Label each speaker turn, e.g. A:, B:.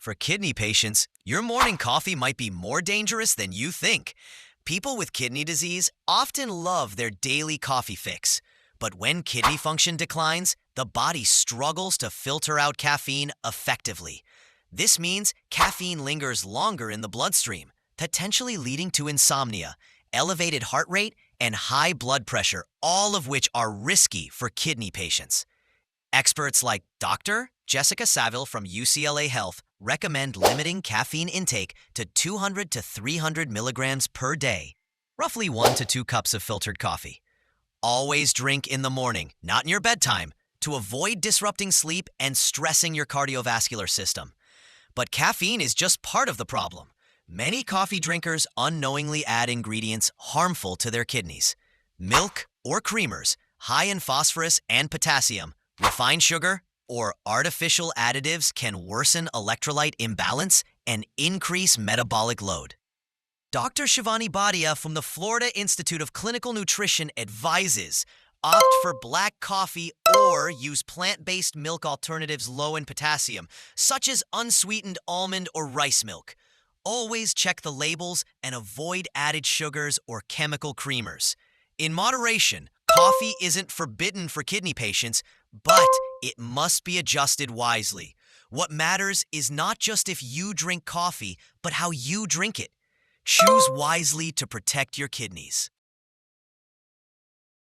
A: For kidney patients, your morning coffee might be more dangerous than you think. People with kidney disease often love their daily coffee fix. But when kidney function declines, the body struggles to filter out caffeine effectively. This means caffeine lingers longer in the bloodstream, potentially leading to insomnia, elevated heart rate, and high blood pressure, all of which are risky for kidney patients. Experts like Dr. Jessica Saville from UCLA Health recommend limiting caffeine intake to 200 to 300 milligrams per day, roughly 1 to 2 cups of filtered coffee. Always drink in the morning, not in your bedtime, to avoid disrupting sleep and stressing your cardiovascular system. But caffeine is just part of the problem. Many coffee drinkers unknowingly add ingredients harmful to their kidneys. Milk or creamers, high in phosphorus and potassium, refined sugar, or artificial additives can worsen electrolyte imbalance and increase metabolic load. Dr. Shivani Bhatia from the Florida Institute of Clinical Nutrition advises opt for black coffee or use plant-based milk alternatives low in potassium, such as unsweetened almond or rice milk. Always check the labels and avoid added sugars or chemical creamers. In moderation, coffee isn't forbidden for kidney patients, but it must be adjusted wisely. What matters is not just if you drink coffee, but how you drink it. Choose wisely to protect your kidneys.